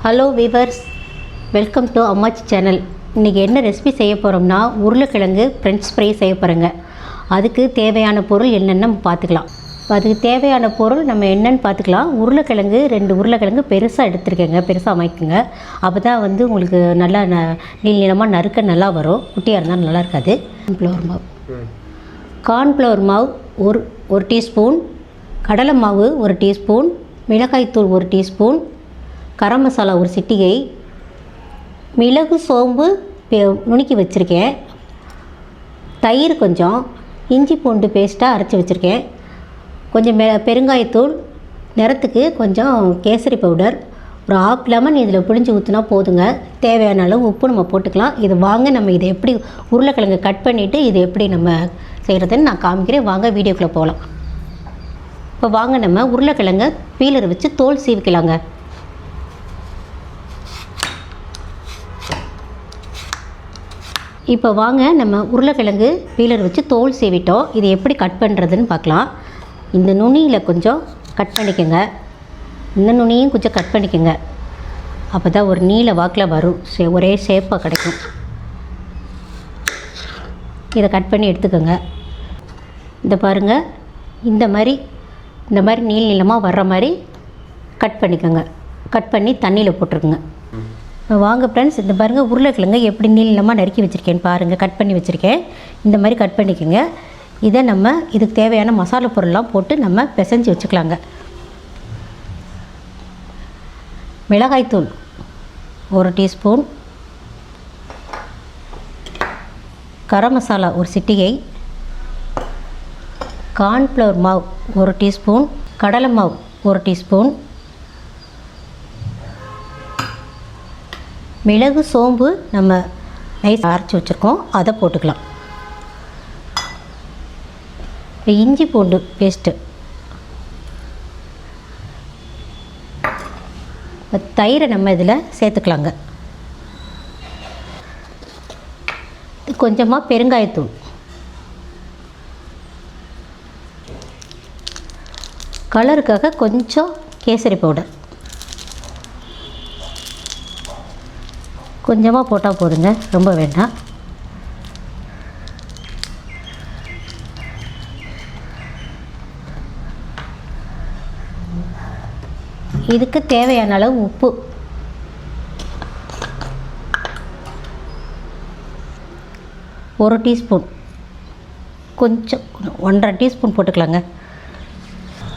Hello viewers, welcome to அம்மாச்சி channel. இன்றைக்கி என்ன ரெசிபி செய்ய போகிறோம்னா உருளைக்கிழங்கு ஃப்ரெஞ்ச் ஃப்ரை செய்ய போகிறோங்க. அதுக்கு தேவையான பொருள் என்னென்னு பார்த்துக்கலாம். அதுக்கு தேவையான பொருள் நம்ம என்னென்னு பார்த்துக்கலாம். உருளைக்கிழங்கு 2 உருளைக்கிழங்கு பெருசாக எடுத்துருக்கேங்க, பெருசாக அமைக்குங்க. அப்போ தான் உங்களுக்கு நல்லா நீளமாக நறுக்க நல்லா வரும். குட்டியாக இருந்தால் நல்லா இருக்காது. கார்ன்ஃப்ளவர் மாவு ஒரு டீஸ்பூன், கடலை மாவு 1 டீஸ்பூன், மிளகாய்த்தூள் 1 டீஸ்பூன், கரம் மசாலா 1 சிட்டிகை, மிளகு சோம்பு நுணுக்கி வச்சுருக்கேன், தயிர் கொஞ்சம், இஞ்சி பூண்டு பேஸ்ட்டாக அரைச்சி வச்சுருக்கேன், கொஞ்சம் பெருங்காயத்தூள், நிறத்துக்கு கொஞ்சம் கேசரி பவுடர், ஒரு 1/2 லெமன் இதில் பிழிஞ்சு ஊற்றினா போதுங்க. தேவையான அளவு உப்பு நம்ம போட்டுக்கலாம். இது வாங்க நம்ம இதை எப்படி உருளைக்கிழங்கு கட் பண்ணிவிட்டு இது எப்படி நம்ம செய்கிறதுன்னு நான் காமிக்கிறேன். வாங்க வீடியோக்குள்ளே போகலாம். இப்போ வாங்க நம்ம உருளைக்கிழங்கை பீலரை வச்சு தோல் சீவிக்கலாங்க. இப்போ வாங்க நம்ம உருளைக்கிழங்கு பீலர் வச்சு தோல் சீவிட்டோம். இது எப்படி கட் பண்ணுறதுன்னு பார்க்கலாம். இந்த நுனியில் கொஞ்சம் கட் பண்ணிக்கோங்க, இந்த நுனியும் கொஞ்சம் கட் பண்ணிக்கோங்க. அப்போ தான் ஒரு நீல வாக்கில் வரும், ஒரே ஷேப்பாக கிடைக்கும். இதை கட் பண்ணி எடுத்துக்கோங்க. இந்த பாருங்கள், இந்த மாதிரி நீளமாக வர்ற மாதிரி கட் பண்ணிக்கோங்க. கட் பண்ணி தண்ணியில் போட்டுருக்குங்க. வாங்க ஃப்ரெண்ட்ஸ், இந்த பாருங்கள் உருளைக்கிழங்கு எப்படி நீளமாக நறுக்கி வச்சுருக்கேன்னு பாருங்கள். கட் பண்ணி வச்சுருக்கேன். இந்த மாதிரி கட் பண்ணிக்கோங்க. இதை நம்ம இதுக்கு தேவையான மசாலா பொருள்லாம் போட்டு நம்ம பிசைஞ்சு வச்சுக்கலாங்க. மிளகாய்த்தூள் 1 டீஸ்பூன், கரம் மசாலா 1 சிட்டிகை, கார்ன்ஃப்ளவர் மாவு 1 டீஸ்பூன், கடலை மாவு 1 டீஸ்பூன், மிளகு சோம்பு நம்ம நைஸ் அரைச்சி வச்சுருக்கோம், அதை போட்டுக்கலாம். இஞ்சி பூண்டு பேஸ்ட்டு, தயிரை நம்ம இதில் சேர்த்துக்கலாங்க. கொஞ்சமாக பெருங்காயத்தூள், கலருக்காக கொஞ்சம் கேசரி பவுடர் கொஞ்சமாக போட்டால் போதுங்க, ரொம்ப வேண்டாம். இதுக்கு தேவையான அளவு உப்பு, ஒரு டீஸ்பூன், கொஞ்சம் 1.5 டீஸ்பூன் போட்டுக்கலாங்க.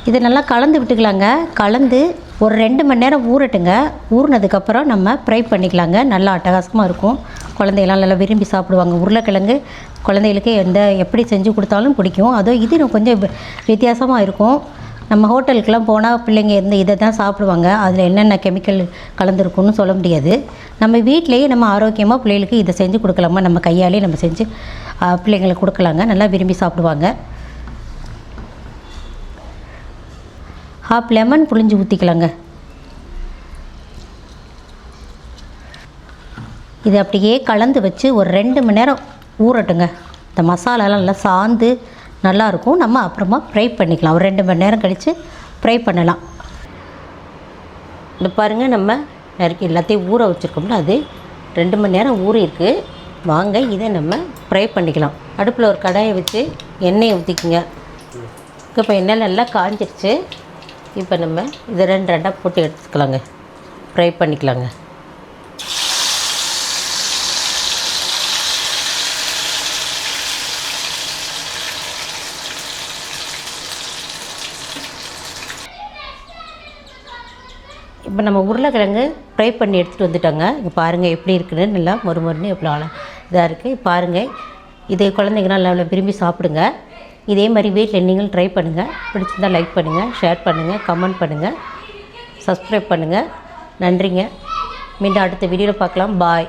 இதை நல்லா கலந்து விட்டுக்கலாங்க. கலந்து ஒரு 2 மணி நேரம் ஊறட்டுங்க. ஊறினதுக்கப்புறம் நம்ம ஃப்ரை பண்ணிக்கலாங்க. நல்லா அட்டகாசமாக இருக்கும். குழந்தைகளாம் நல்லா விரும்பி சாப்பிடுவாங்க. உருளைக்கிழங்கு குழந்தைகளுக்கு எப்படி செஞ்சு கொடுத்தாலும் பிடிக்கும். அதுவும் இது கொஞ்சம் வித்தியாசமாக இருக்கும். நம்ம ஹோட்டலுக்கெலாம் போனால் பிள்ளைங்க இதை தான் சாப்பிடுவாங்க. அதில் என்னென்ன கெமிக்கல் கலந்துருக்குன்னு சொல்ல முடியாது. நம்ம வீட்டிலையே நம்ம ஆரோக்கியமாக பிள்ளைகளுக்கு இதை செஞ்சு கொடுக்கலாமா, நம்ம கையாலே நம்ம செஞ்சு பிள்ளைங்களுக்கு கொடுக்கலாங்க. நல்லா விரும்பி சாப்பிடுவாங்க. 1/2 லெமன் புழிஞ்சு ஊற்றிக்கலாங்க. இது அப்படியே கலந்து வச்சு ஒரு 2 மணி நேரம் ஊறட்டுங்க. இந்த மசாலாலாம் நல்லா சாந்து நல்லாயிருக்கும். நம்ம அப்புறமா ஃப்ரை பண்ணிக்கலாம். ஒரு 2 மணி நேரம் கழித்து ஃப்ரை பண்ணலாம். இந்த பாருங்கள், நம்ம நறுக்கி எல்லாத்தையும் ஊற வச்சுருக்கோம்னா அது 2 மணி நேரம் ஊறிருக்கு. வாங்க இதை நம்ம ஃப்ரை பண்ணிக்கலாம். அடுப்பில் ஒரு கடாயை வச்சு எண்ணெயை ஊற்றிக்குங்க. இப்போ எண்ணெய் நல்லா காஞ்சிருச்சு. இப்போ நம்ம இதை 2 போட்டு எடுத்துக்கலாங்க, ஃப்ரை பண்ணிக்கலாங்க. இப்போ நம்ம உருளைக்கிழங்கு ஃப்ரை பண்ணி எடுத்துகிட்டு வந்துட்டோங்க. இங்கே பாருங்கள் எப்படி இருக்குன்னு, நல்லா மொறுமொறுன்னு எவ்வளோ இதாக இருக்குது பாருங்கள். இதை குழந்தைங்களாம் நல்லா விரும்பி சாப்பிடுங்க. இதே மாதிரி வீட்டில் நீங்களும் ட்ரை பண்ணுங்கள். பிடிச்சிருந்தால் லைக் பண்ணுங்கள், ஷேர் பண்ணுங்கள், கமெண்ட் பண்ணுங்கள், சப்ஸ்கிரைப் பண்ணுங்கள். நன்றிங்க. மீண்டும் அடுத்த வீடியோவில் பார்க்கலாம். பாய்.